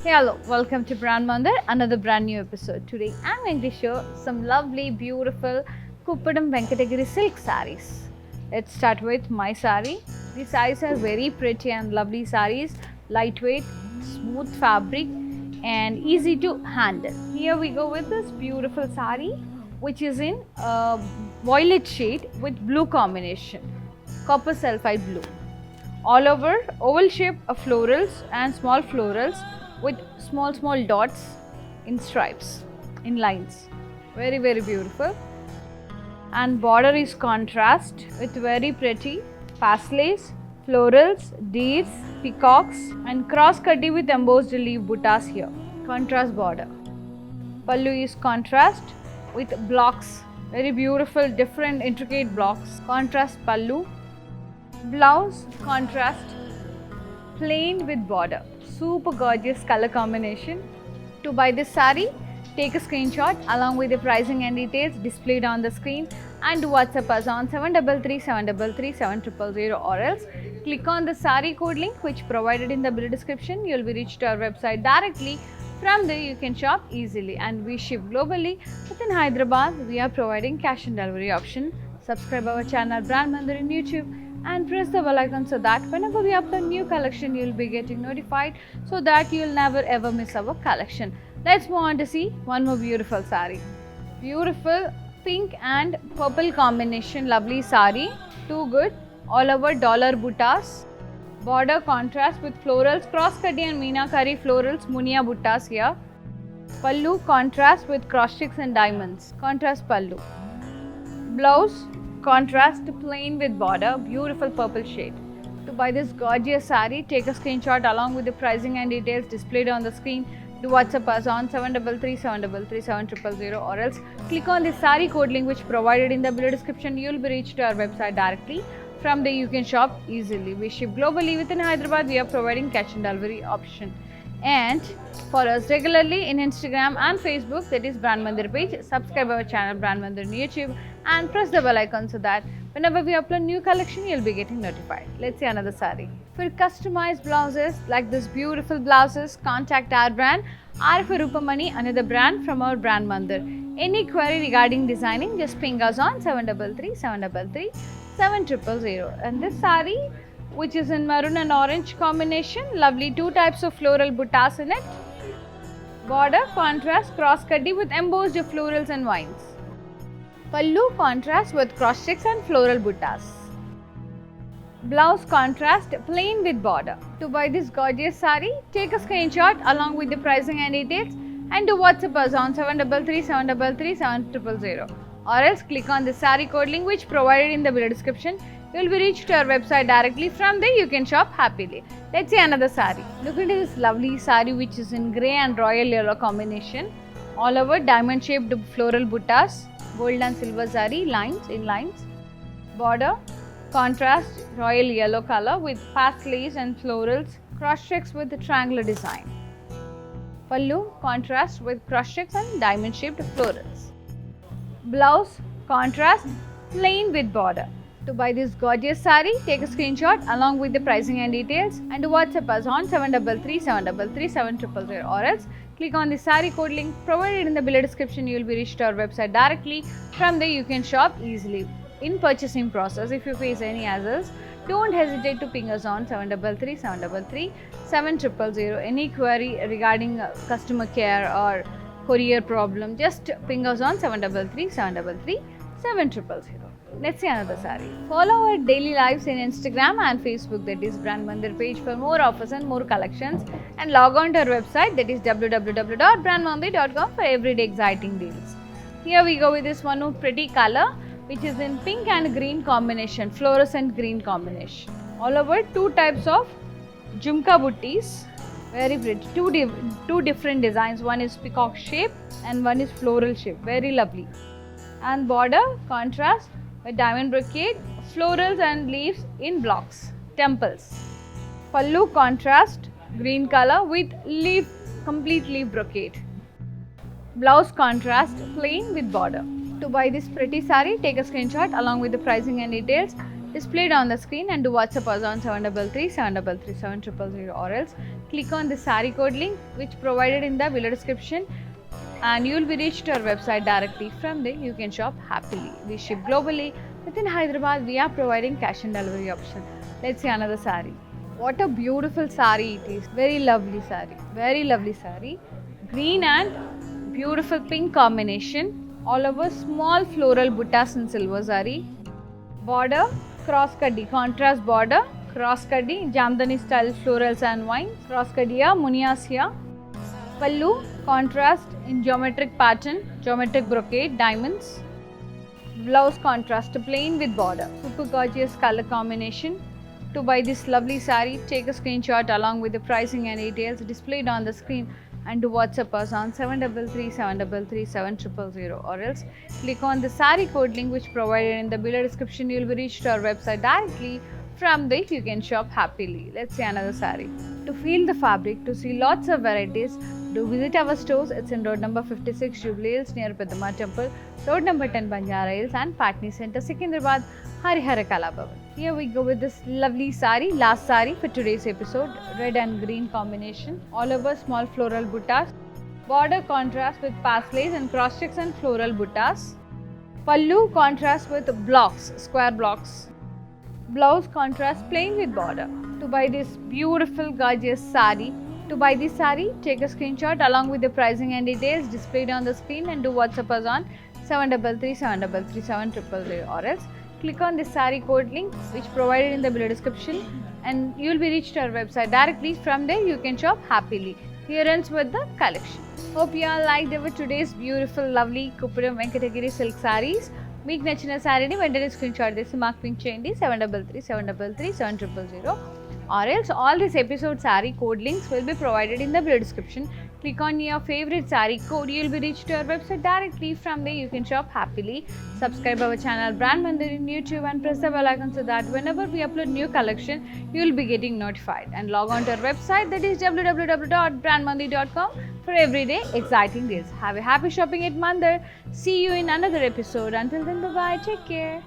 Hey, hello, welcome to Brand Mandir, another brand new episode. Today I'm going to show some lovely, beautiful Kuppadam Venkatagiri silk sarees. Let's start with my saree. These sarees are very pretty and lovely sarees, lightweight, smooth fabric, and easy to handle. Here we go with this beautiful saree, which is in violet shade with blue combination, copper sulphide blue. All over oval shape of florals and small florals with small dots in stripes, in lines. Very beautiful. And border is contrast with very pretty pastellays, florals, deers, peacocks and cross cutty with embossed leaf buttas here. Contrast border. Pallu is contrast with blocks. Very beautiful, different intricate blocks. Contrast pallu. Blouse contrast, plain with border. Super gorgeous color combination. To buy this saree, take a screenshot along with the pricing and details displayed on the screen and WhatsApp us on 733-733-7000 or else click on the saree code link which provided in the below description. You will be reached to our website directly. From there you can shop easily and we ship globally. Within Hyderabad, we are providing cash on delivery option. Subscribe our channel Brand Mandir in YouTube and press the bell icon so that whenever we upload new collection you will be getting notified so that you will never ever miss our collection. Let's move on to see one more beautiful saree. Beautiful pink and purple combination, lovely saree. Too good. All over dollar buttas. Border contrast with florals, cross cutty and meenakari florals, munia buttas here. Pallu contrast with cross checks and diamonds. Contrast pallu. Blouse contrast plain with border, beautiful purple shade. To buy this gorgeous saree, take a screenshot along with the pricing and details displayed on the screen. Do WhatsApp us on 733-733-7000 or else click on the saree code link which provided in the below description. You will be reached to our website directly. From there you can shop easily. We ship globally. Within Hyderabad, we are providing cash on delivery option. And follow us regularly in Instagram and Facebook, that is Brand Mandir page. Subscribe our channel Brand Mandir on YouTube and press the bell icon so that whenever we upload new collection you'll be getting notified. Let's see another saree. For customized blouses like this beautiful blouses, contact our brand RF Rupamani, another brand from our Brand Mandir. Any query regarding designing, just ping us on 733-733-7000. And this saree, which is in maroon and orange combination, lovely two types of floral buttas in it. Border contrast cross cutty with embossed florals and vines. Pallu contrast with cross checks and floral buttas. Blouse contrast plain with border. To buy this gorgeous saree, take a screenshot along with the pricing and details and do WhatsApp us on 733-733-7000 or else click on the saree code link which provided in the below description. You will be reached to our website directly. From there you can shop happily. Let's see another saree. Look at this lovely saree which is in grey and royal yellow combination. All over diamond shaped floral buttas, gold and silver zari lines in lines. Border contrast royal yellow color with pastellays and florals, cross checks with the triangular design. Pallu contrast with cross checks and diamond shaped florals. Blouse contrast plain with border. To buy this gorgeous saree, take a screenshot along with the pricing and details and WhatsApp us on 733-733-7000 or else click on the saree code link provided in the below description. You will be reached to our website directly. From there you can shop easily. In purchasing process, if you face any hassles, don't hesitate to ping us on 733-733-7000. Any query regarding customer care or courier problem, just ping us on 733-733-7000. Let's see another saree. Follow our daily lives in Instagram and Facebook, that is Brand Mandir page, for more offers and more collections, and log on to our website, that is www.brandmandir.com, for everyday exciting deals. Here we go with this one more pretty color which is in pink and green combination, fluorescent green combination. All over two types of jhumka buttis, very pretty. Two different designs. One is peacock shape and one is floral shape. Very lovely. And border contrast with diamond brocade, florals and leaves in blocks, temples. Pallu contrast green color with leaf, complete leaf brocade. Blouse contrast plain with border. To buy this pretty saree, take a screenshot along with the pricing and details displayed on the screen and do WhatsApp us on 733-733-7000 or else click on the saree code link which provided in the below description and you will be reached to our website directly. From there you can shop happily. We ship globally. Within Hyderabad we are providing cash and delivery option. Let's see another saree. What a beautiful saree it is. Very lovely saree. Very lovely saree. Green and beautiful pink combination. All over small floral buttas in silver saree. Border cross kaddi, contrast border, cross kaddi, Jamdani style florals and vines, cross kaddiya, munias here. Pallu contrast in geometric pattern, geometric brocade, diamonds. Blouse contrast plain with border. Super gorgeous color combination. To buy this lovely saree, take a screenshot along with the pricing and details displayed on the screen and do WhatsApp us on 733-733-7000 or else click on the saree code link which provided in the below description. You will be reached to our website directly. From there you can shop happily. Let's see another saree. To feel the fabric, to see lots of varieties, do visit our stores. It's in road number 56 Jubilee Hills near Peddama Temple, road number 10 Banjara Hills and Patni Center, Secunderabad, Harihara Kala Bhavan. Here we go with this lovely saree, last saree for today's episode. Red and green combination, all over small floral buttas. Border contrast with paslays and cross checks and floral buttas. Pallu contrast with blocks, square blocks. Blouse contrast plain with border. To buy this beautiful gorgeous saree, take a screenshot along with the pricing and details displayed on the screen and do WhatsApp us on 733-733-7000 or else click on the saree code link which provided in the below description and you will be reached to our website directly. From there you can shop happily. Here ends with the collection. Hope you all liked our today's beautiful lovely Kuppuram Venkatagiri silk sarees. మీకు నచ్చిన శారీని వెంటనే screenshot తీసి మాకు pink చేయండి 733-733-7000 or else all this episode saree code links will be provided in the below description. Click on your favorite saree code, you will be reached to our website directly. From there you can shop happily. Subscribe our channel Brand Mandir in YouTube and press the bell icon so that whenever we upload new collection you will be getting notified. And log on to our website, that is www.brandmandir.com for everyday exciting deals. Have a happy shopping at Mandir. See you in another episode. Until then, bye bye, take care.